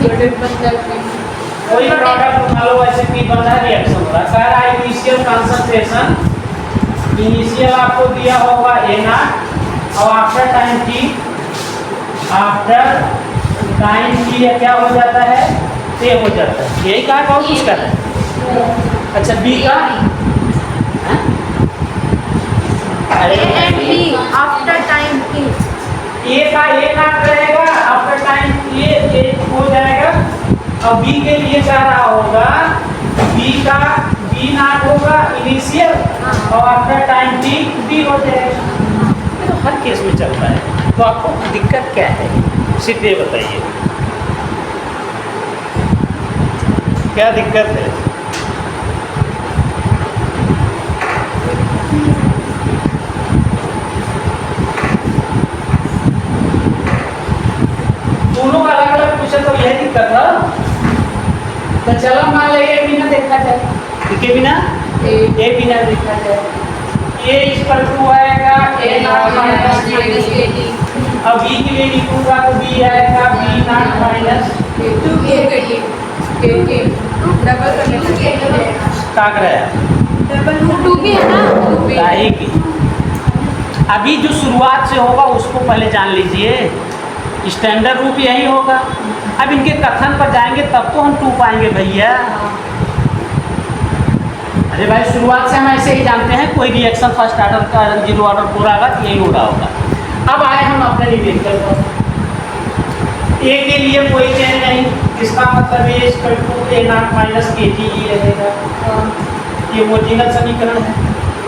कोई प्रोडक्ट मान लो ऐसे पी बन रहा है, रिएक्शन हो रहा है, कह रहा है इनिशियल कंसंट्रेशन, इनिशियल आपको दिया होगा ए नॉट और after time T, after time T क्या हो जाता है, ए हो जाता है। यही कहा बहुत कुछ कर रहा है। अच्छा बी का आफ्टर टाइम टी, ए का ए नॉट रहेगा, आफ्टर टाइम ए हो जाएगा। और बी के लिए कह रहा होगा बी का बी नॉट होगा इनिशियल और आफ्टर टाइम टी बी हो जाएगा। तो हर केस में चलता है। तो आपको दिक्कत क्या है सिर्फ ये बताइए, क्या दिक्कत है? दोनों का अलग अलग पूछे तो यह दिक्कत है। तो चलो मान लीजिए ए बिना देखा जाए, के बिना ए बिना देखा जाए, ए इक्वल टू आएगा ए नॉट माइनस के टी। अब बी के लिए लिखूंगा तो बी आएगा बी नॉट माइनस टू के टी डबल करने के लिए का कराया डबल टू भी है ना, टू भी काहे की। अभी जो शुरुआत से होगा उसको पहले जान लीजिए, स्टैंडर्ड रूप यही होगा। अब इनके कथन पर जाएंगे तब तो हम टू पाएंगे भैया। अरे भाई शुरुआत से हम ऐसे ही जानते हैं, कोई रिएक्शन फर्स्ट ऑर्डर का जीरो ऑर्डर पूरा होगा तो यही हो रहा होगा। अब आए हम अपने लिए देखते ए के लिए कोई चेंज नहीं, इसका मतलब A equal to A naught minus K T ही रहेगा। ये ओरिजिनल समीकरण है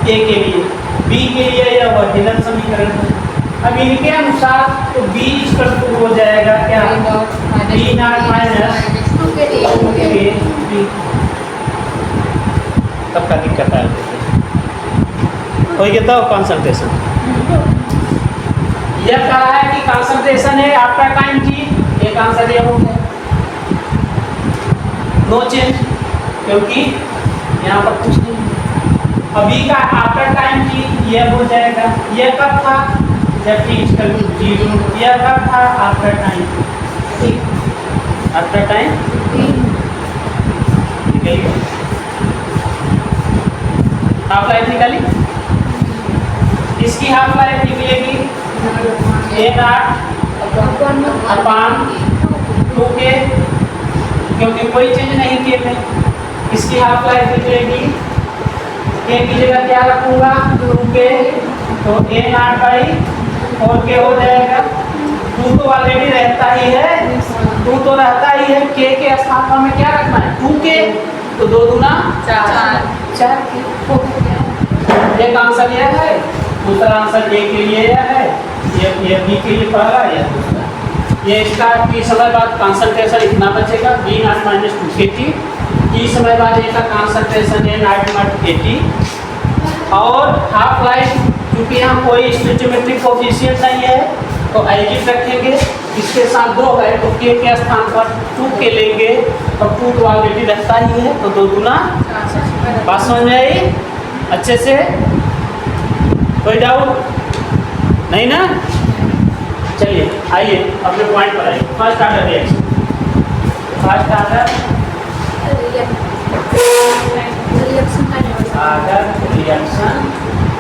ए के लिए। बी के लिए यह ओरिजिनल समीकरण है। अब इनके अनुसार तो बी इक्वल टू हो जाएगा क्या, बी नॉट माइनस टू के टी। तब का दिक्कत है हो गया तो कंसंट्रेशन। यह कह रहा है कि कंसंट्रेशन है आफ्टर टाइम टी, एक आंसर ये हो गया, नो चेंज, क्योंकि यहाँ पर कुछ नहीं। अभी का आफ्टर टाइम टी ये हो जाएगा। यह कब था, जब टी इक्वल टू जीरो। यह कब था, after time T, after time निकलिए हाफ लाइफ निकाली। इसकी हाफ लाइफ निकलेगी ए नॉट अपान टू के, क्योंकि कोई चेंज नहीं के में। इसकी हाफ लाइफ निकलेगी, के की जगह क्या रखूंगा, टू के, तो ए नॉट बाई 4 के हो जाएगा। टू तो ऑलरेडी रहता ही है, टू तो रहता ही है, के स्थान पर हमें क्या रखना है, 2 के, तो 2 दूना 4 के। एक आंसर यह है, दूसरा आंसर ए के लिए यह है, ये बी के लिए पहला या दूसरा। ये इसका टी समय बाद कंसंट्रेशन इतना बचेगा बी नॉट माइनस 2 के टी समय बाद ए का कंसंट्रेशन ए नॉट के टी। और हाफ लाइफ क्योंकि यहाँ कोई स्टोइचियोमेट्रिक कोएफिशिएंट नहीं है तो एजिट रखेंगे, इसके साथ 2 है तो के स्थान पर 2 के लेंगे, और 2 तो ऑलरेडी रहता ही है तो 2 गुना। बात समझ में आई अच्छे से, कोई डाउट नहीं ना? चलिए आइए अपने पॉइंट पर आइए। First order reaction, first order reaction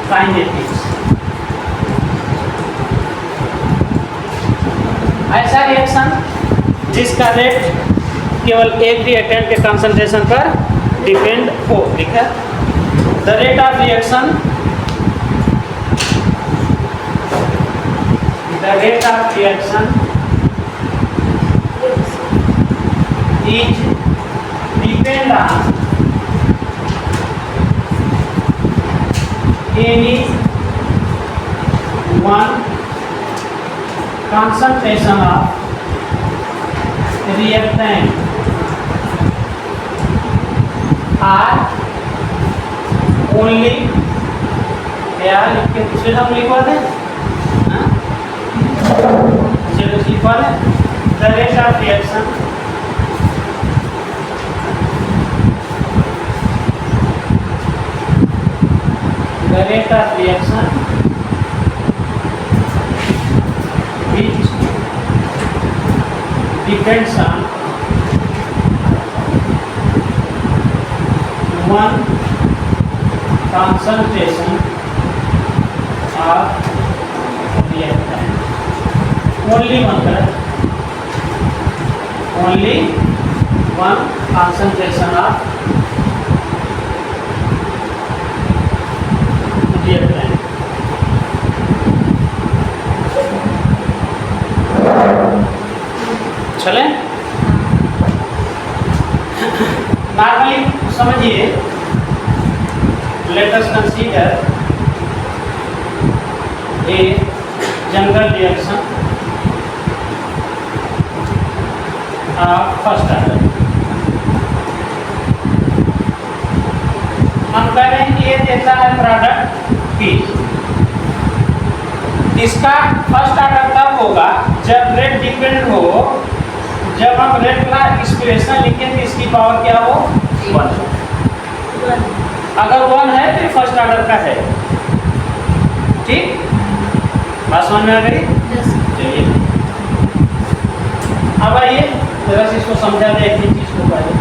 kinetics. ऐसा रिएक्शन जिसका रेट केवल एक रिएक्टेंट के कंसंट्रेशन पर डिपेंड हो। ठीक है, the rate of reaction, the rate of reaction is depend on any one concentration of reactant are only, यार इसके दूसरे नाम लिखवा दें, चलो लिखवा दें, the rate of reaction which depends on concentration of reactant, only one concentration of reactant. चले नॉर्मली समझिए, let us consider a general reaction of first order. हम कह रहे हैं कि ये देता है प्रोडक्ट पी। इसका फर्स्ट ऑर्डर तब होगा जब रेट डिपेंड हो, जब हम रेट का एक्सप्रेशन लिखें तो इसकी पावर क्या हो, 1। अगर 1 है तो फर्स्ट ऑर्डर का है। ठीक, बात समझ में आ गई? चलिए अब आइए जरा से इसको समझा दे एक चीज को पहले।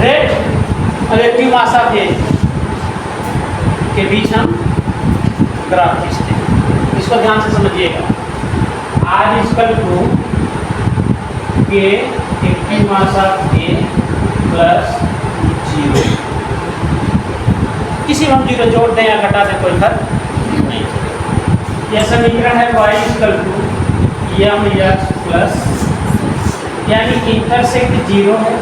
रेट और रिएक्टिव मास ऑफ ए के बीच हम ग्राफ खींचते हैं। इसको ध्यान से समझिएगा। आर इक्वल टू के reactive mass of A plus 0। किसी हम 0 जोड़ दें या घटा दें कोई फर्क नहीं। यह समीकरण है y equal to M x plus, यानी इंटरसेक्ट 0 है।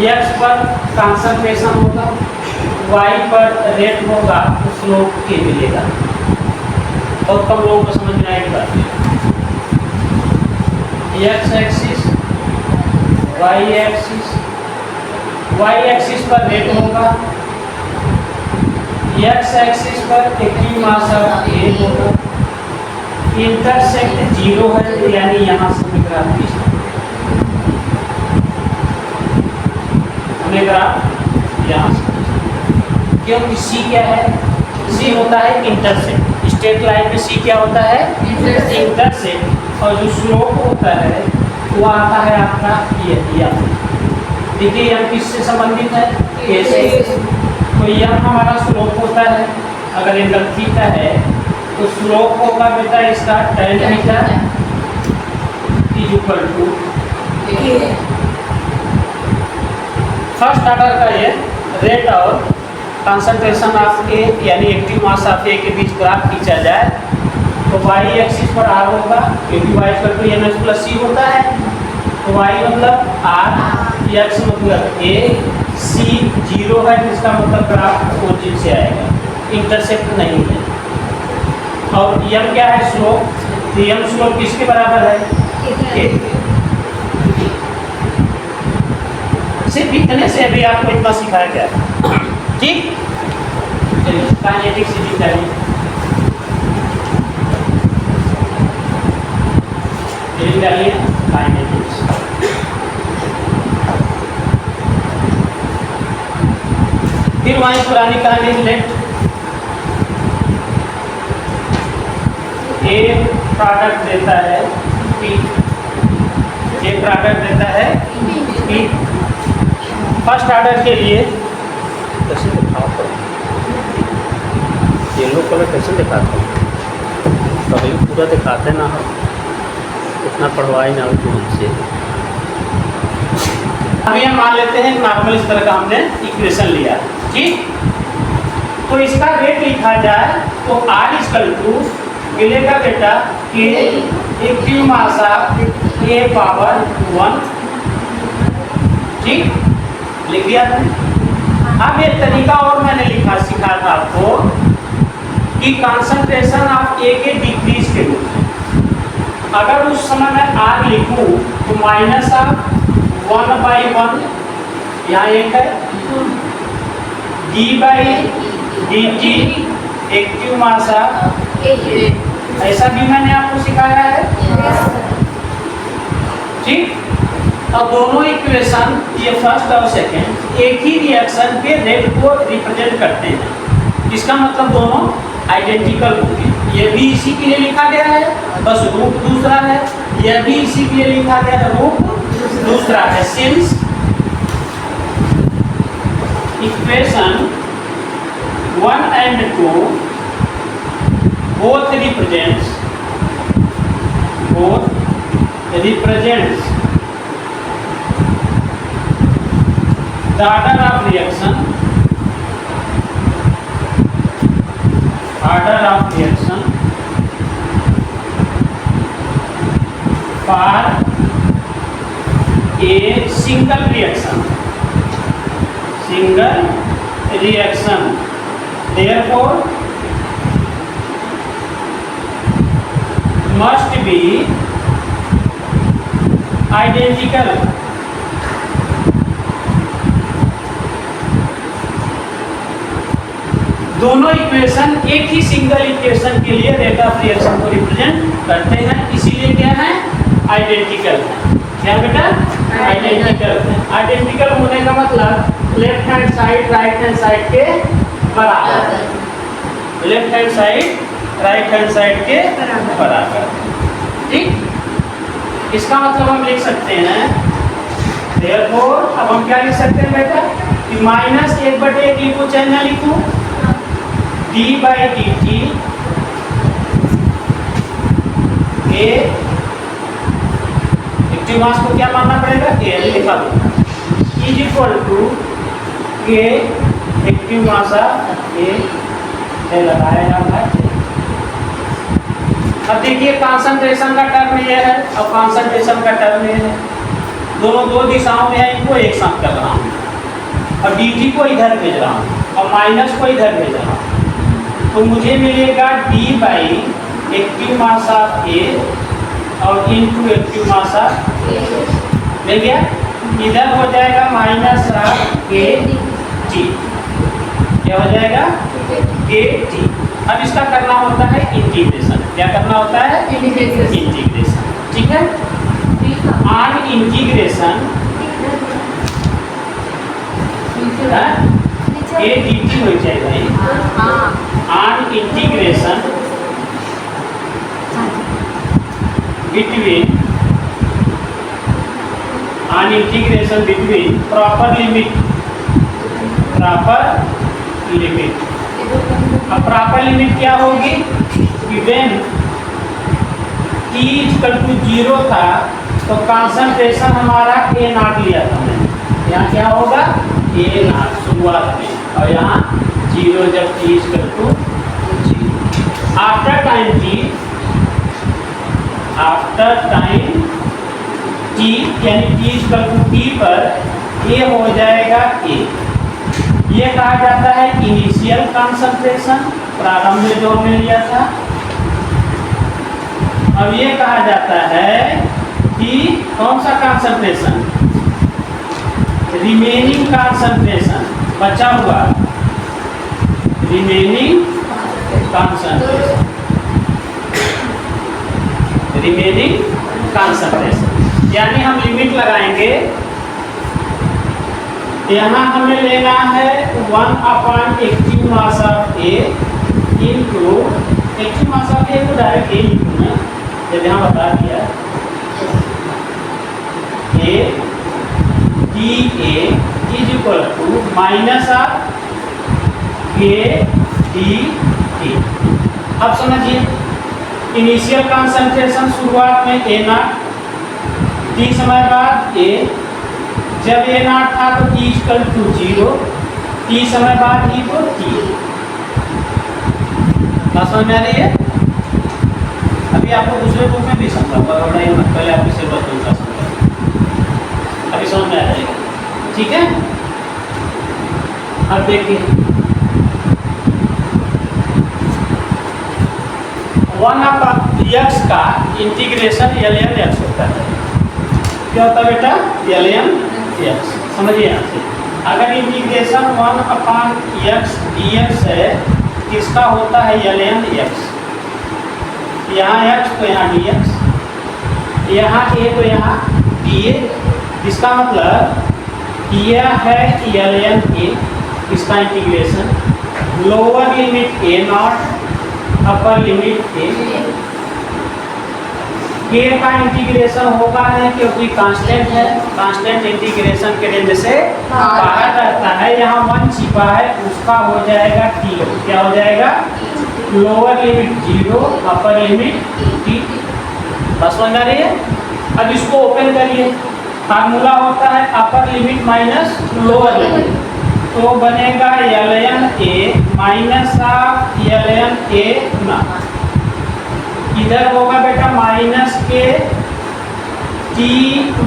x पर कंसंट्रेशन होगा, y पर रेट होगा, तो स्लोप के मिलेगा। बहुत कम लोगों को समझ में आएगी बात। x एक्सिस, y एक्सिस पर रेट होगा, x एक्सिस पर एक्टिव मास ऑफ ए होगा। इंटरसेक्ट 0 है, यानी यहाँ से ग्राफ खींचना, यहाँ से। क्योंकि C क्या है, C होता है इंटरसेक्ट। स्ट्रेट लाइन में C क्या होता है, इंटरसेक्ट। और जो स्लोप होता है वो आता है आपका ये एम। देखिए एम किससे संबंधित है, ए से। तो एम हमारा स्लोप होता है। अगर एंगल थीटा है तो स्लोप होगा बेटा इसका tan theta is equal to first order का ये रेट और कंसंट्रेशन ऑफ ए यानी एक्टिव मास ऑफ ए के बीच ग्राफ खींचा जाए तो y एक्सिस पर r होगा, क्योंकि y equal to M x plus c होता है। तो y मतलब r, x मतलब a, c 0 है, जिसका मतलब ग्राफ ओरिजिन से आएगा, इंटरसेक्ट नहीं है। और m क्या है, स्लोप। तो m स्लोप किसके बराबर है, a। सिर्फ इतने से भी आपको इतना सिखाया गया। ठीक, चलिए काइनेटिक से निकालिए। निकालिए काइनेटिक्स। फिर वहीं पुरानी कहानी रिलेट। ए प्रोडक्ट देता है पी, ए प्रोडक्ट देता है पी। फर्स्ट ऑर्डर के लिए कैसे दिखाओ, येलो कलर कैसे दिखाता हूँ, कभी पूरा दिखाते ना हो, इतना पढ़वाई ना हो हमसे। अभी हम मान लेते हैं नॉर्मल इस तरह का हमने इक्वेशन लिया। ठीक, तो इसका रेट लिखा जाए तो R इक्वल टू मिलेगा बेटा के active mass of A power 1। ठीक, लिख दिया था। अब एक तरीका और मैंने सिखा था आपको कि कंसंट्रेशन ऑफ ए के डिक्रीज के रूप में। अगर उस समय मैं आर लिखूं तो माइनस ऑफ 1/1 यहाँ एक है, d/dt एक्टिव मास ऑफ, ऐसा भी मैंने आपको सिखाया है। ठीक, अब दोनों इक्वेशन ये फर्स्ट और सेकंड एक ही रिएक्शन के रेट को रिप्रेजेंट करते हैं। इसका मतलब दोनों आइडेंटिकल होंगे, ये भी इसी के लिए लिखा गया है, बस रूप दूसरा है। यह भी इसी के लिए लिखा गया है, रूप दूसरा है। Since equation 1 and 2 both represents the order of reaction for a single reaction. Therefore must be identical. दोनों इक्वेशन एक ही सिंगल इक्वेशन के लिए रेट ऑफ रिएक्शन को रिप्रेजेंट करते हैं, इसीलिए क्या है, आइडेंटिकल है। क्या बेटा, आइडेंटिकल। आइडेंटिकल होने का मतलब left hand side right hand side के बराबर, left hand side right hand side के बराबर। ठीक, इसका मतलब हम लिख सकते हैं, therefore अब हम क्या लिख सकते हैं बेटा कि -1/1 लिखो चाहे ना लिखो, d/dt ए एक्टिव मास को क्या मानना पड़ेगा, L लिखा दो, इज इक्वल टू के एक्टिव मास ए लगाया है। अब देखिए कंसंट्रेशन का टर्म ये है और कंसंट्रेशन का टर्म ये है, दोनों दो दिशाओं में है, इनको एक साथ कर रहा हूँ और dt को इधर भेज रहा हूँ और माइनस को इधर भेज रहा हूँ, तो मुझे मिलेगा d by active mass of A और इनटू एक्टिव मास ऑफ मिल गया। इधर हो जाएगा माइनस के टी, क्या हो जाएगा के टी। अब इसका करना होता है इंटीग्रेशन, क्या करना होता है, इंटीग्रेशन। ठीक है, ऑन इंटीग्रेशन ए dt हो जाएगा, on integration between proper limit. अब प्रॉपर लिमिट क्या होगी, व्हेन t = 0 था तो कंसंट्रेशन हमारा A0 लिया था मैंने, यहाँ क्या होगा A0 शुरुआत में, और यहाँ 0 जब t = 0। आफ्टर टाइम t यानी t = t पर A हो जाएगा A। ये कहा जाता है इनिशियल कंसंट्रेशन, प्रारंभ में जो हमने लिया था। अब ये कहा जाता है कि कौन सा कंसंट्रेशन, रिमेनिंग कंसंट्रेशन, बचा हुआ रिमेनिंग कंसंट्रेशन। यानी हम लिमिट लगाएंगे, यहाँ हमें लेना है 1/, active mass of A into active mass of A को डायरेक्ट ए लिखूंगा, जब यहाँ बता दिया A D A is equal to minus of K D T. अब समझिए, इनिशियल कंसंट्रेशन शुरुआत में A0, t समय बाद A, जब A0 था तो t = 0, t समय बाद e को t। क्या समझ में आ रही है? अभी आपको दूसरे बुक में भी समझाऊंगा, पहले आपकी सिलेबस में समझाऊंगा, अभी समझ में आ जाएगा। ठीक है, अब देखिए 1/x का इंटीग्रेशन ln x होता है। क्या होता है बेटा, ln x। समझिए यहाँ से, अगर इंटीग्रेशन 1/x dx है, किसका होता है ln x, यहाँ x तो यहाँ dx, यहाँ a तो यहाँ dA। इसका मतलब यह है ln a, इसका integration lower limit A0 upper limit के का इंटीग्रेशन होगा नहीं क्योंकि कांस्टेंट है, कांस्टेंट इंटीग्रेशन के रेंज से बाहर रहता है। यहाँ 1 छिपा है, उसका हो जाएगा टी। क्या हो जाएगा? Lower limit 0, upper limit T. बस समझ आ रही है? अब इसको ओपन करिए। फार्मूला होता है upper limit minus lower limit, तो बनेगा ln a minus of ln a ना, इधर होगा बेटा माइनस के t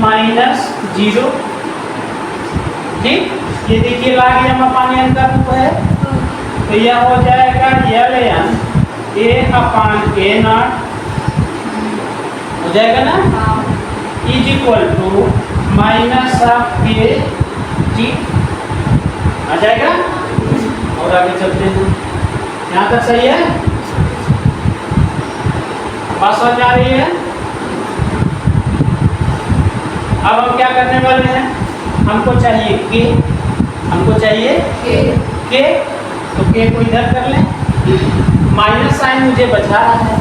माइनस 0। ठीक, ये देखिए लाग जमा पानी अंदर रूप है, तो यह हो जाएगा ln a upon a not हो जाएगा ना, is equal to minus of k t आ जाएगा। और आगे चलते हैं, यहाँ तक सही है? बात समझ आ रही है? अब हम क्या करने वाले हैं? हमको चाहिए के, हमको चाहिए के, तो के को इधर कर लें। माइनस साइन मुझे बचा रहा है,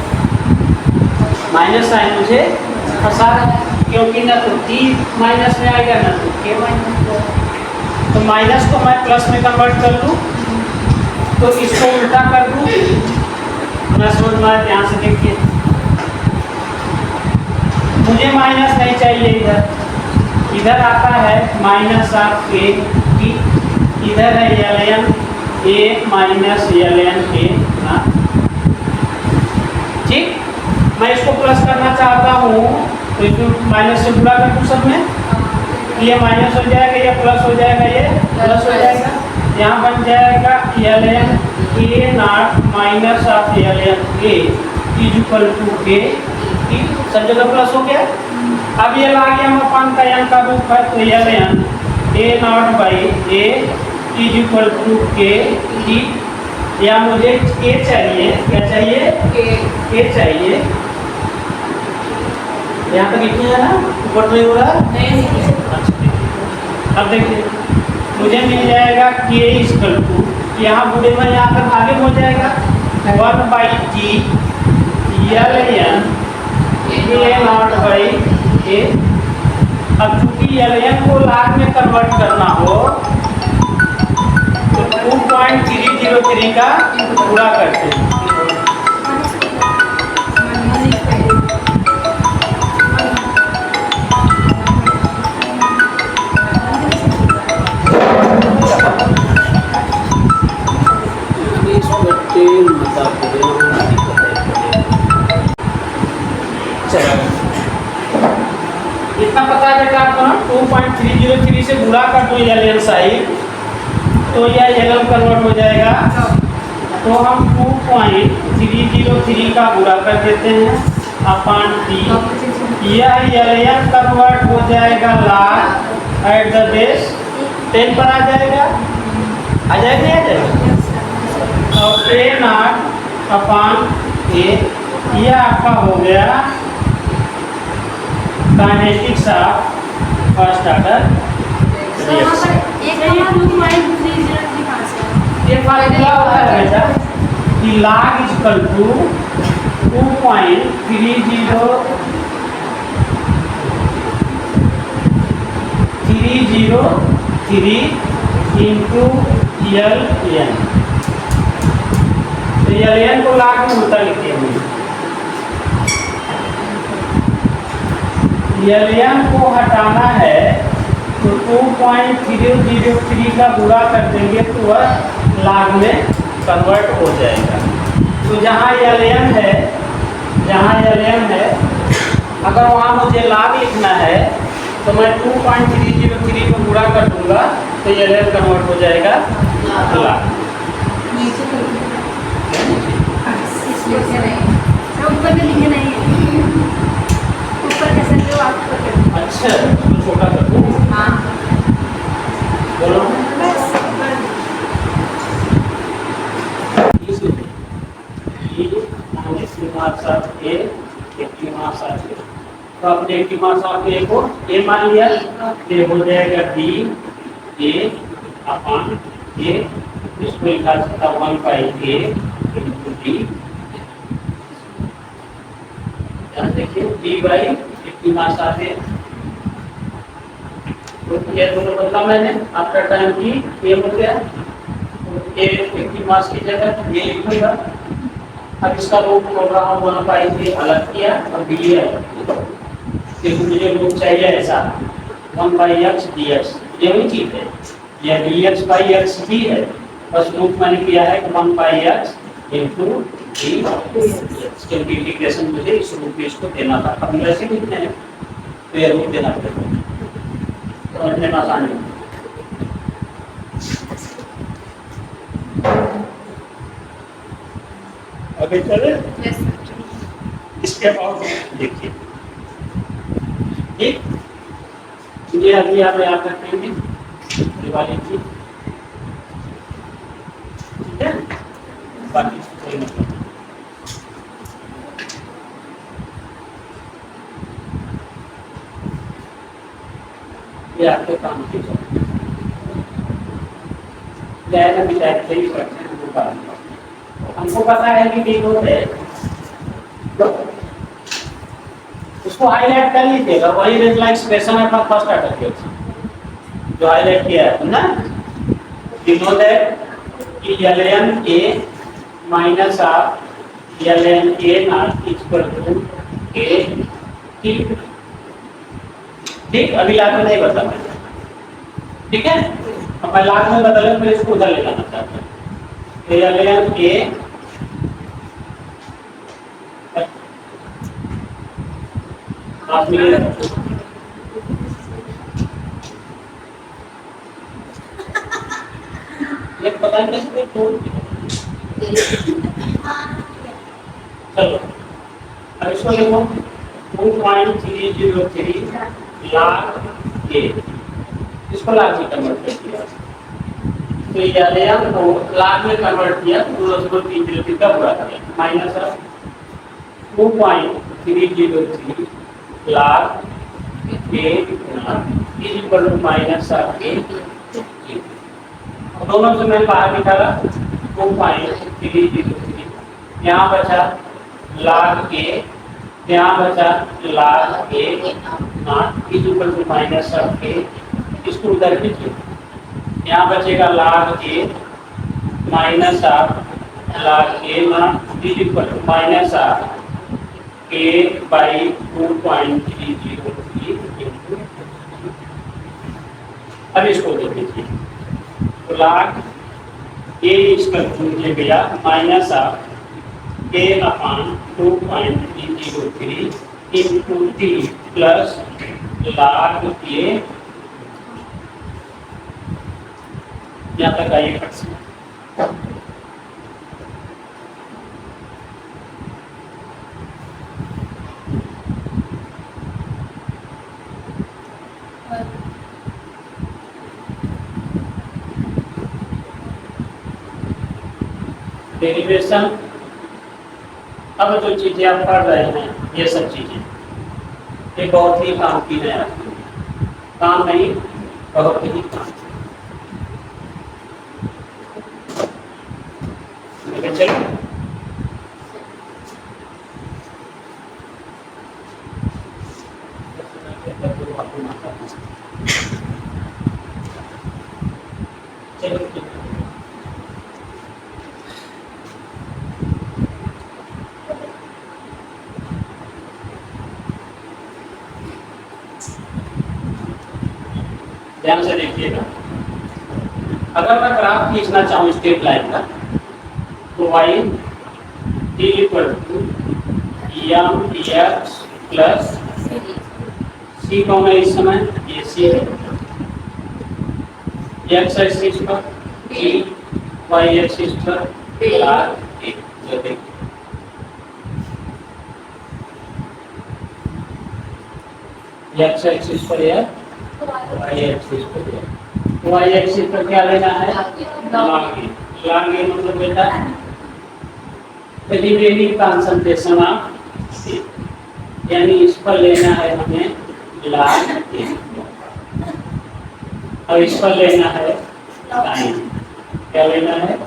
माइनस साइन मुझे फंसा रहा है, क्योंकि ना तो टी माइनस में आएगा ना तो के माइनस में। तो माइनस को मैं प्लस में कन्वर्ट कर लूँ, तो इसको उल्टा कर दूँ। मैं समझ में आया? ध्यान से देखिए, मुझे माइनस नहीं चाहिए, इधर आता है माइनस ऑफ ए टी, इधर है ln a minus ln a ना। ठीक, मैं इसको प्लस करना चाहता हूँ, तो इसको माइनस से गुणा कर दूँ सब में, ये माइनस हो जाएगा, ये प्लस हो जाएगा, ये प्लस हो जाएगा। यहाँ बन जाएगा ln a not minus of ln a is equal to k, सब जगह प्लस हो गया। अब ये ला गया हम अपान का यहाँ का रूप है, तो ln a not by a is equal to के टी। या मुझे के चाहिए, क्या चाहिए? के चाहिए। यहाँ तक इतना है ना, ऊपर नहीं हो रहा? नहीं। अब देखिए, मुझे मिल जाएगा के इक्वल टू, यहाँ बूढ़े में यहाँ तक आगे हो जाएगा 1/t ln a not by a। अब चूंकि ln को लाग में कन्वर्ट करना हो, तो 2.303 का पूरा करते हैं। इतना पता है बेटा आपको ना, 2.303 से गुणा कर दो ln साइड, तो यह ln कन्वर्ट हो जाएगा। तो हम 2.303 का गुणा कर देते हैं अपान टी, यह ln कन्वर्ट हो जाएगा log एट द बेस 10 पर आ जाएगा, आ जाएगा, आ जाएगा। और a नॉट अपान a, यह आपका हो गया kinetics of first order reaction. ये फार्मूला होता है बेटा कि log is equal to 2.303 into ln। तो ln को log में उल्टा लिखिए, ln को हटाना है तो 2.303 का गुणा कर देंगे तो वह log में कन्वर्ट हो जाएगा। तो जहाँ ln है, जहाँ ln है, अगर वहाँ मुझे log लिखना है तो मैं 2.303 को गुणा कर दूंगा, तो ln कन्वर्ट हो जाएगा log। अच्छा, तो छोटा कर दूँ? हाँ, बोलो। तो अपने की मास आप ए को ए मान लिया, ये हो जाएगा डी ए अपान ए, इसको लिखा सकता 1/a इंटू डी देखिए डी बाई 50 मास आते हैं, तो ये दोनों बदला मैंने आफ्टर टाइम की ये हो गया, ये 50 मास की जगह ये लिखूंगा। अब इसका रूप बोल रहा हूँ 1 पाई से अलग किया और दिया, देखो मुझे रूप चाहिए ऐसा 1 बाई एक्स डी एक्स, ये वही चीज है, यह डी एक्स बाई एक्स ही है, बस रूप मैंने किया है 1 by x into D x, क्योंकि इंटीग्रेशन मुझे इस रूप में इसको देना था, हम वैसे लिखते हैं तो यह रूप देना पड़ेगा, समझने में आसानी है। अभी चले इसके बाद देखिए, ठीक, ये अभी आप याद रखेंगे दिवाली की, ठीक है, बाकी कोई मतलब ये आपके काम की हमको पता है कि डी है, तो उसको हाईलाइट कर लीजिएगा, वही रेगुलर एक्सप्रेशन है अपना फर्स्ट ऑर्डर के जो हाईलाइट किया है ना, डिनो दैट कि ln a minus of ln a naught equal to a, ठीक, ठीक, अभी लाख में नहीं बता मैं, ठीक है, अब मैं लाख में बदले फिर इसको उधर ले जाना चाहता हूँ, ln a आप ये पता नहीं कैसे छोड़ चलो, अब इसको देखो 2.303 लाख के, इसको लाख में कन्वर्ट कर दिया, तो ये ln को लाख में कन्वर्ट किया तो 2.303 का पूरा किया माइनस 2.303 लाख के इज इक्वल टू माइनस के, दोनों से मैं बाहर निकाला 2.303, यहाँ बचा लाख के, यहाँ बचा लाख k naught is equal to minus k, इसको उधर कीजिए, यहाँ बचेगा लाख के माइनस लाख k naught is equal to minus k by 2.303, अब इसको देख लीजिए, तो लाख ए इसका मुझे गया माइनस ए अपान 2.303 इंटू टी प्लस लाख ए, यहाँ तक आइए परसेंट, डेरिवेशन, अब जो चीजें आप पढ़ रहे हैं ये सब चीजें ये बहुत ही काम की है, काम नहीं बहुत ही काम, चलो ध्यान से देखिएगा, अगर मैं ग्राफ खींचना चाहूँ स्ट्रेट लाइन का तो y equal to M x plus C कौन है इस समय, ये सी है, एक्स एक्सिस पर टी, वाई एक्सिस पर आर, जो देखिए एक्स एक्सिस पर है, वाई एक्सिस पर है, वाई एक्सिस पर क्या लेना है, लॉग ए मतलब बेटा रिमेनिंग कंसंट्रेशन ऑफ, यानी इस पर लेना है हमें लॉग ए और इस पर लेना है टाइम, क्या लेना है,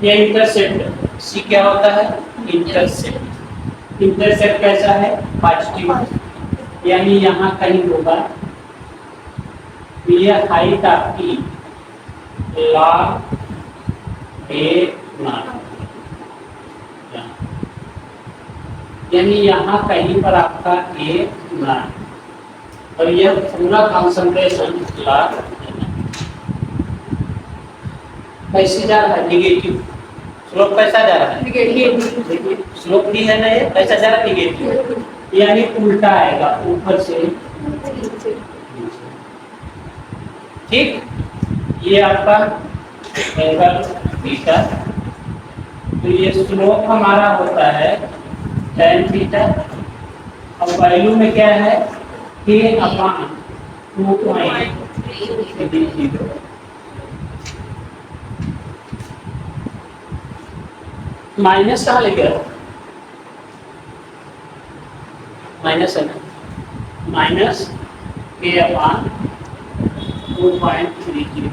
ये इंटरसेप्ट सी क्या होता है? इंटरसेप्ट। इंटरसेप्ट कैसा है? पॉजिटिव, यानी यहाँ कहीं होगा। ये हाइट आपकी log a0, यानी यहाँ कहीं पर आपका a0 और यह पूरा कंसंट्रेशन log कैसे जा रहा है? निगेटिव। स्लोप कैसा जा रहा है? निगेटिव। स्लोप भी है ना, ये कैसा जा रहा है? निगेटिव, यानी उल्टा आएगा, ऊपर से। ठीक, ये आपका एंगल थीटा। तो ये स्लोप हमारा होता है tan थीटा। अब वैल्यू में क्या है? k अपान 2.30। माइनस कहाँ ले गया? माइनस है ना, माइनस k अपान 2.30।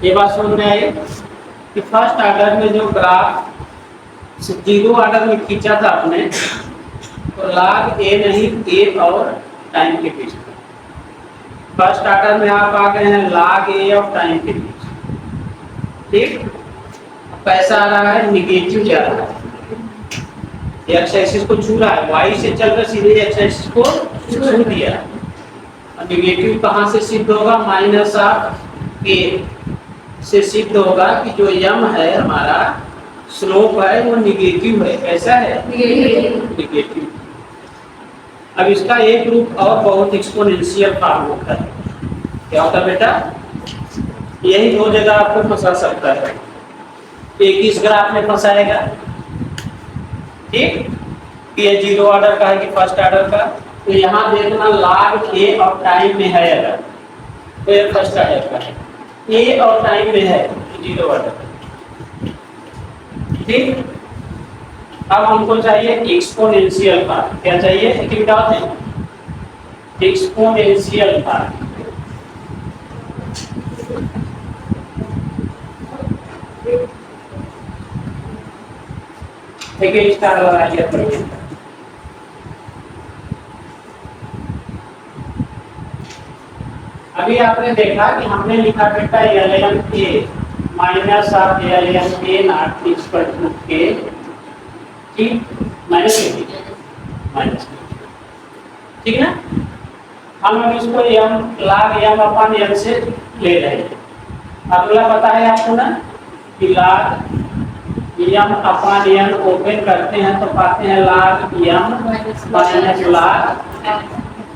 ये बात समझ में आई कि फर्स्ट ऑर्डर में जो ग्राफ जीरो ऑर्डर में खींचा था आपने, तो log a नहीं, a और टाइम के बीच में। फर्स्ट ऑर्डर में आप आ गए हैं log a और टाइम के बीच। ठीक, पैसा आ रहा है? निगेटिव जा रहा है, एक्स एक्सिस को छू रहा है, वाई से चलकर सीधे एक्स एक्सिस को छू दिया। निगेटिव कहाँ से सिद्ध होगा? माइनस ऑफ के से सिद्ध होगा कि जो यम है हमारा स्लोप है वो निगेटिव है। कैसा है? निगेटिव। अब इसका एक रूप और बहुत एक्सपोनेंशियल फॉर्म होता है। क्या होता है बेटा? यही दो जगह आपको फंसा सकता है। एक इस ग्राफ में फंसाएगा, ठीक, ये जीरो ऑर्डर का है कि फर्स्ट ऑर्डर का। तो यहाँ देखना log a और टाइम में है, अगर तो ये फर्स्ट ऑर्डर का है, a और टाइम में है जीरो ऑर्डर। ठीक, अब हमको चाहिए एक्सपोनेंशियल पार्ट। क्या चाहिए? Exponential part. देखिए स्टार लगा दिया पड़ेगा। अभी आपने देखा कि हमने लिखा बेटा ln a minus of ln a naught equal to k, ठीक, माइनस ठीक ना। हम अब इसको m log m अपन m से ले रहे हैं। अगला पता है आपको ना कि log m अपन n ओपन करते हैं तो पाते हैं log m माइनस log,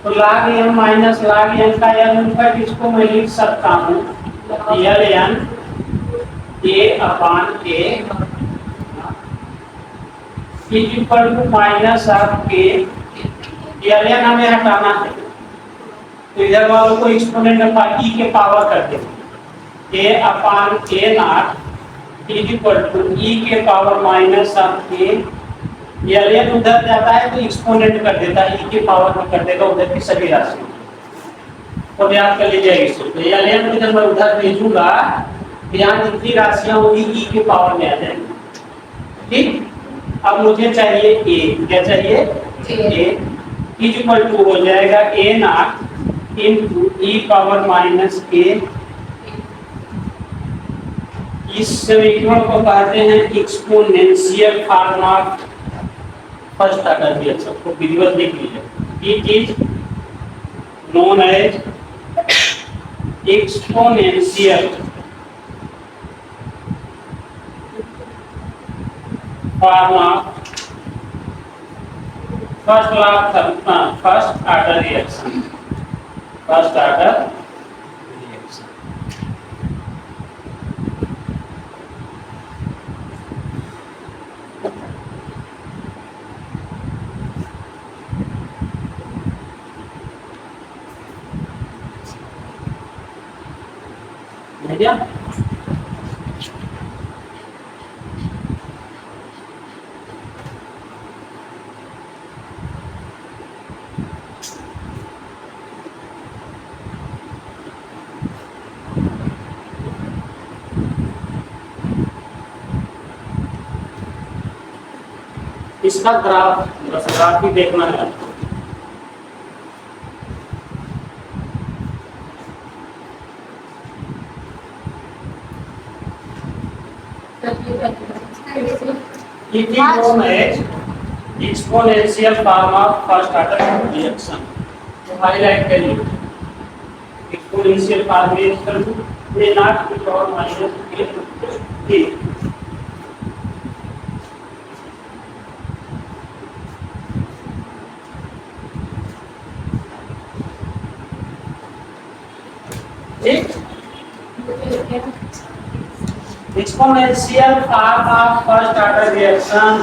तो log m minus log n का n का इसको मैं लिख सकता हूँ ln a upon a equal to minus of k। ln हमें हटाना है, तो इधर वालों को एक्सपोनेंट e के पावर कर देंगे। a upon a naught equal to e के power minus of k। ln उधर जाता है तो एक्सपोनेंट कर देता है, e के पावर में कर देगा उधर की सभी राशि को याद कर लीजिएगा इसको। तो ln को जब मैं उधर भेजूंगा तो यहाँ जितनी राशियां होगी e के पावर में आ जाएंगी। ठीक, अब मुझे चाहिए a। क्या चाहिए? a इक्वल टू हो जाएगा a naught into e power minus k। इस समीकरण को कहते हैं exponential form of first order भी। सबको विधिवत लिख लीजिए। It is known as exponential form of first order reaction. First order reaction. समझ गया? इसका ग्राफ, बस ग्राफ ही देखना है। It is known as exponential form of first order reaction. तो हाईलाइट करिए, exponential form is equal to a naught to the power minus a. ठीक, exponential form of first order reaction.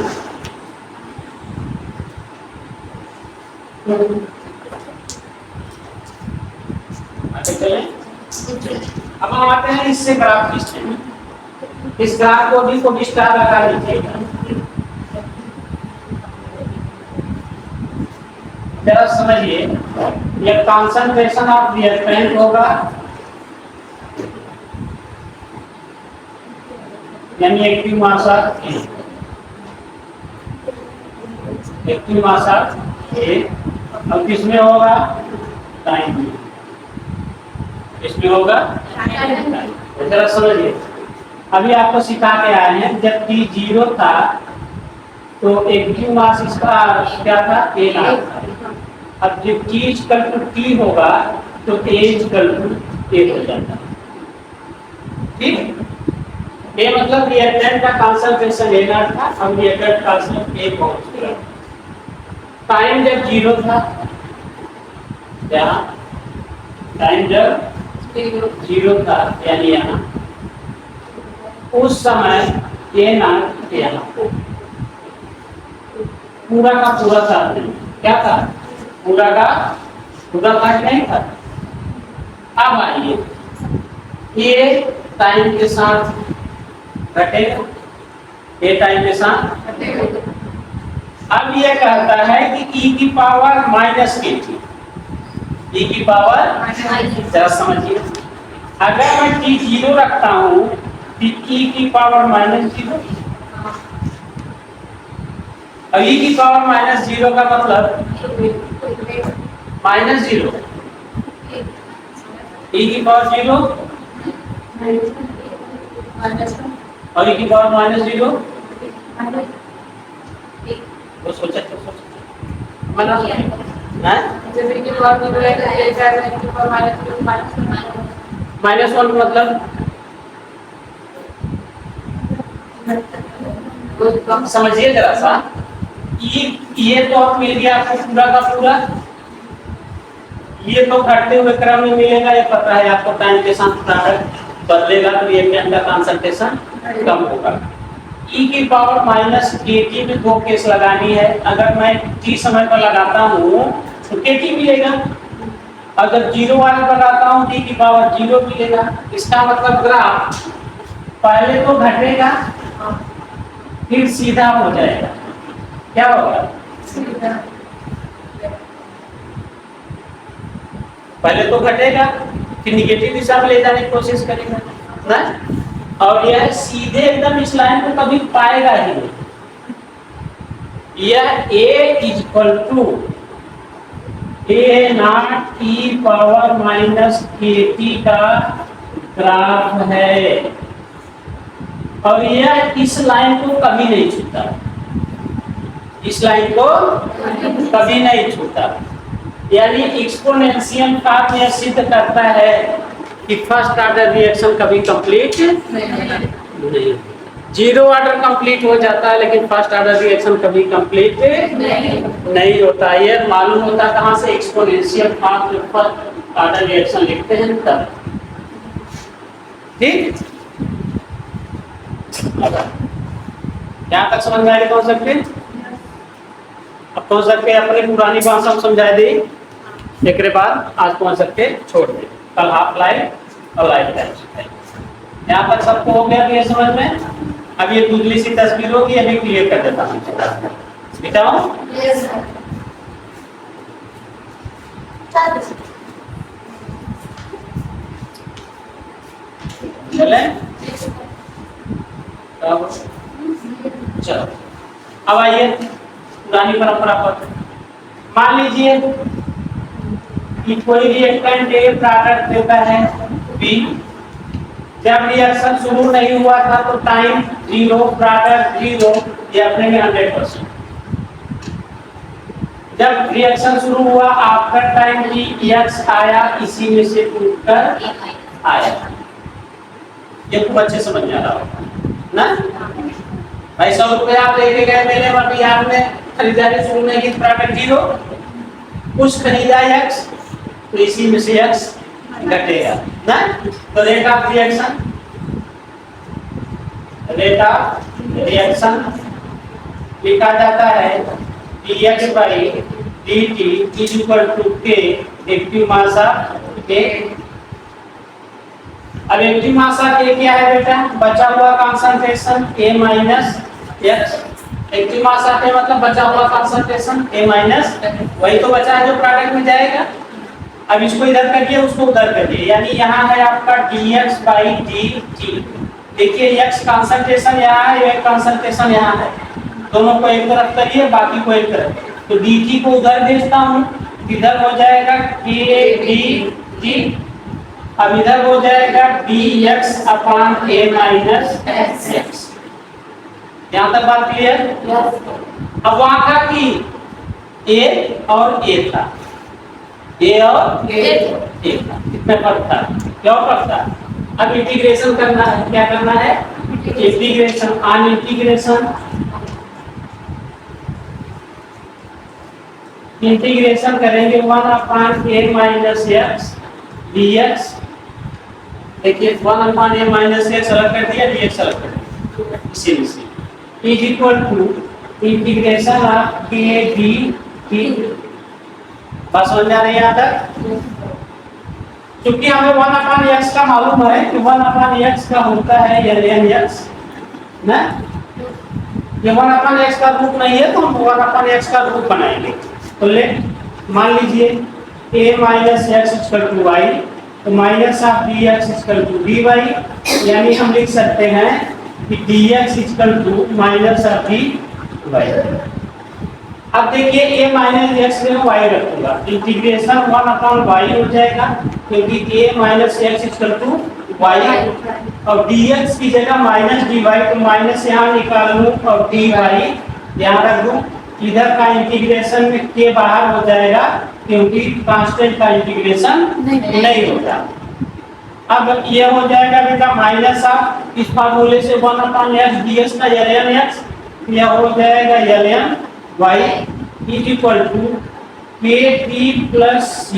आगे चलें। अब हम आते हैं इससे ग्राफ खींचने में। इस ग्राफ को भी को स्टार लगा लीजिएगा। जरा समझिए, ये कंसंट्रेशन ऑफ रिएक्टेंट होगा, यानी active mass of A, active mass of A. अब किसमें होगा? टाइम में। इसमें होगा टाइम। जरा समझिए, अभी आपको सिखा के आए हैं, जब t 0 था तो एक्टिव मास इसका क्या था? ए नॉट था। अब जब t इक्वल टू t होगा तो a इक्वल टू a हो जाता है। ठीक, ए मतलब रिएक्टेंट का कंसंट्रेशन ए नॉट था, अब रिएक्टेंट कंसंट्रेशन ए पहुंच गया। टाइम जब 0 था, क्या टाइम जब 0 था, यानी यहाँ उस समय ए नॉट यहाँ पूरा का पूरा था, क्या था? पूरा का पूरा घट नहीं था। अब आइए, ये टाइम के साथ घटेगा, ये टाइम के साथ घटेगा। अब ये कहता है कि e की पावर माइनस के थी, e की पावर, जरा समझिए, अगर मैं t 0 रखता हूँ तो e की पावर -0, और e की पावर -0 का मतलब -0, e की पावर 0 और e की पावर -0। वो सोचा तो मना है, जब e की पावर 0 है तो e की पावर -1 मतलब समझिए जरा सा, ये तो आप मिल गया आपको पूरा का पूरा, ये तो घटते हुए क्रम में मिलेगा, ये पता है आपको। टाइम के साथ बदलेगा तो रिएक्टेंट का कंसंट्रेशन कम होगा। e की पावर -kt में दो केस लगानी है, अगर मैं t समय पर लगाता हूँ तो kt मिलेगा, अगर 0 वाले लगाता हूँ t की पावर 0 मिलेगा। इसका मतलब ग्राफ पहले तो घटेगा फिर सीधा हो जाएगा। क्या होगा? पहले तो घटेगा फिर निगेटिव दिशा में ले जाने की कोशिश करेगा ना, और यह सीधे एकदम इस लाइन को कभी पाएगा ही नहीं। यह a equal to a naught e power -kt का ग्राफ है, और यह इस लाइन को कभी नहीं छूता, इस लाइन को कभी नहीं छूता। यानी एक्सपोनेंशियल फॉर्म यह सिद्ध करता है कि फर्स्ट ऑर्डर रिएक्शन कभी कंप्लीट नहीं, 0 ऑर्डर कंप्लीट हो जाता है लेकिन फर्स्ट ऑर्डर रिएक्शन कभी कंप्लीट नहीं होता। ये मालूम होता कहाँ से? एक्सपोनेंशियल फॉर्म जब फर्स्ट ऑर्डर रिएक्शन लिखते हैं तब। ठीक, यहाँ तक समझ में आए कॉन्सेप्ट? अब कॉन्सेप्ट अपनी पुरानी भाषा में समझा दी, एक बाद आज कॉन्सेप्ट छोड़ दे, कल हाफ लाइफ और लाइफ टाइम। यहाँ तक सबको हो गया क्लियर समझ में? अब ये दुगली सी तस्वीर होगी, अभी क्लियर कर देता हूँ बताओ। Yes sir. चले चलो अब आइए पुरानी परंपरा पर। मान लीजिए कि कोई रिएक्टेंट ए प्रोडक्ट देता है बी। जब रिएक्शन शुरू नहीं हुआ था तो टाइम 0, प्रोडक्ट 0, ये अपने में 100%। जब रिएक्शन शुरू हुआ आफ्टर टाइम की एक्स आया, इसी में से टूटकर आया। ये खूब अच्छे समझ में आ रहा होगा ना भाई। 100 रुपए आप लेके गए मेले में बिहार में, खरीदारी शुरू में की प्रोडक्ट 0, कुछ खरीदा एक्स तो इसी में से एक्स घटेगा ना। तो रेट ऑफ रिएक्शन लिखा जाता है dx by dt is equal to k active mass of A। अब एक्टिव मास ऑफ A क्या है बेटा? बचा हुआ concentration A minus x। Active mass of A मतलब बचा हुआ कंसंट्रेशन A माइनस, वही तो बचा है जो प्रोडक्ट में जाएगा। अब इसको इधर करिए, उसको उधर करिए, यानी यहाँ है आपका dx by dt। देखिए x कंसंट्रेशन यहाँ है, एक कंसंट्रेशन यहाँ है, दोनों को एक तरफ करिए, बाकी को एक तरफ। तो dt को उधर भेजता हूँ, इधर हो जाएगा k dt, अब इधर हो जाएगा dx upon a minus x। यहाँ तक बात क्लियर? अब वहाँ था कि a और a था, A और A था, कितना फर्क था? क्या फर्क था? अब इंटीग्रेशन करना है, क्या करना है? इंटीग्रेशन ऑन इंटीग्रेशन करेंगे 1 upon a minus x dx। देखिए 1 अपॉन a माइनस x अलग कर दिया, dx अलग कर दिया, इसी में से is equal to integration of k dt। बस समझ आ रही है यहाँ तक? क्योंकि हमें 1 अपॉन x का मालूम है कि 1 अपॉन x का होता है ln x ना। ये 1 अपॉन x का रूट नहीं है तो हम 1 अपॉन x का रूट बनाएंगे। तो ले मान लीजिए a minus x equal to y, तो minus of dx equal to dy, यानी हम लिख सकते हैं कि dx equal to minus of dy। अब देखिए a माइनस एक्स में y रखूंगा, इंटीग्रेशन 1 अपॉन y हो जाएगा, क्योंकि a minus x equal to y, और dx की जगह माइनस dy, तो माइनस यहाँ निकाल लूँ और dy यहाँ रख दूँ। इधर का इंटीग्रेशन में k बाहर हो जाएगा, क्योंकि कांस्टेंट का इंटीग्रेशन नहीं होता। अब ये हो जाएगा बेटा माइनस ऑफ इस फार्मूले से 1 अपॉन x dx का ln x, यह हो जाएगा ln y is equal to kt plus c।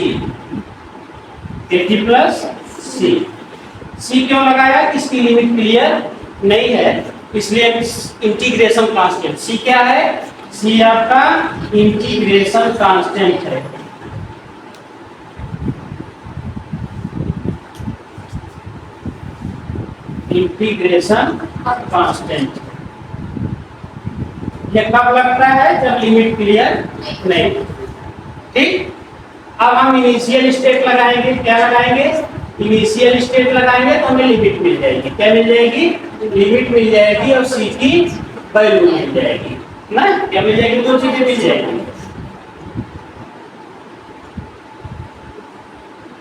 kt plus c, c क्यों लगाया? इसकी लिमिट क्लियर नहीं है, इसलिए इंटीग्रेशन कांस्टेंट c क्या है? c आपका इंटीग्रेशन कांस्टेंट है। इंटीग्रेशन कांस्टेंट ये कब लगता है? जब लिमिट क्लियर नहीं। ठीक, अब हम इनिशियल स्टेट लगाएंगे। क्या लगाएंगे? इनिशियल स्टेट लगाएंगे तो हमें लिमिट मिल जाएगी। क्या मिल जाएगी? लिमिट मिल जाएगी और c की वैल्यू मिल जाएगी ना। क्या मिल जाएगी? दो चीजें मिल जाएगी।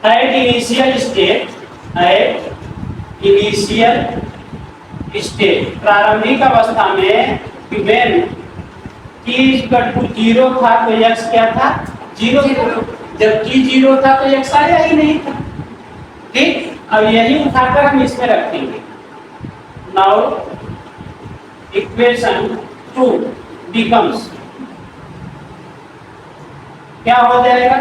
एट इनिशियल स्टेट प्रारंभिक अवस्था में व्हेन t इक्वल टू 0 था तो x क्या था? 0। जब t 0 था तो x आया ही नहीं था। ठीक, अब यही उठाकर हम इसमें रखेंगे। नाउ इक्वेशन 2 बिकम्स, क्या हो जाएगा?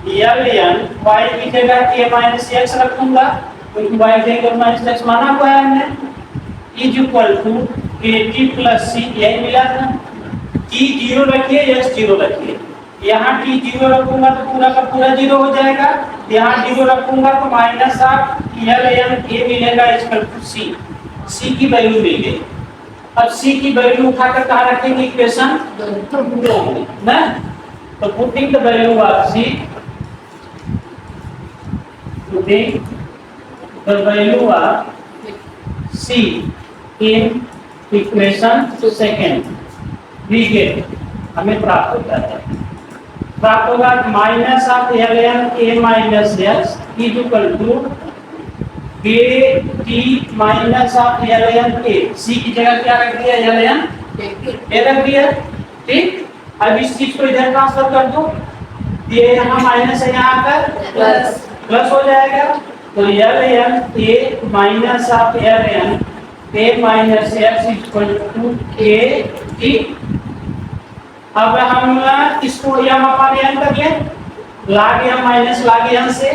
ln y की जगह a माइनस x रखूंगा, क्योंकि y की जगह माइनस x माना हुआ है हमने, is equal to kt plus c, यही मिला था। t 0 रखिए, x 0 रखिए, यहाँ टी 0 रखूंगा तो पूरा का पूरा 0 हो जाएगा, यहाँ 0 रखूंगा तो minus of L N a मिलेगा इक्वल टू सी। सी की वैल्यू मिल गई। अब सी की वैल्यू उठाकर कहाँ रखेंगे इक्वेशन 2 में ना, तो putting the value of C, putting the value of C in equation second, we get, हमें प्राप्त होता है, प्राप्त होगा minus of L N A minus x is equal to के T minus of L N A. C की जगह क्या रख दिया, एल एन ए रख दिया, ठीक। अब इस चीज को इधर ट्रांसफर कर दो, ये यहाँ माइनस है, यहाँ आकर प्लस हो जाएगा, तो l N A minus of L N A minus x is equal to के टी। अब हम इसको यम अपन एन कर ले, लाग एम माइनस लाग एन से,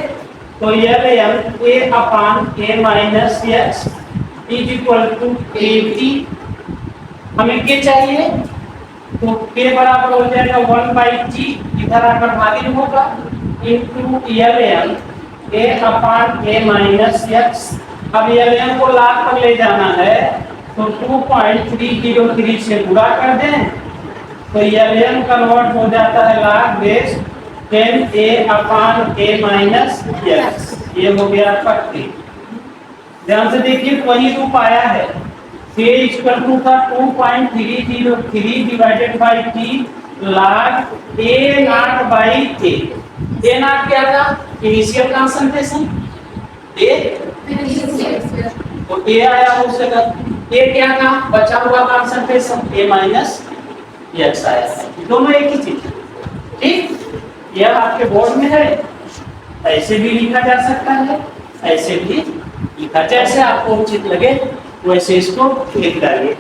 तो l N a upon a minus x is equal to के टी। हमें के चाहिए, तो के बराबर हो जाएगा 1/t, इधर आकर भागी होगा, into l N a upon a minus x. अब एल एन को लाग पर ले जाना है, तो 2.303 से गुणा कर दें, तो एल एन कन्वर्ट हो जाता है लाग base 10 a upon a minus x. ये हो गया आपका t। ध्यान से देखिए वही रूप आया है, k इक्वल टू का 2.303 divided by t log a naught by a। a naught क्या था, इनिशियल कंसंट्रेशन a, तो a आया उस जगह, a क्या था, बचा हुआ कंसंट्रेशन a माइनस एक्स आया है, दोनों एक ही चीज है, ठीक। यह आपके बोर्ड में है, ऐसे भी लिखा जा सकता है, ऐसे भी लिखा, जैसे आपको उचित लगे वैसे इसको लिख डालिए।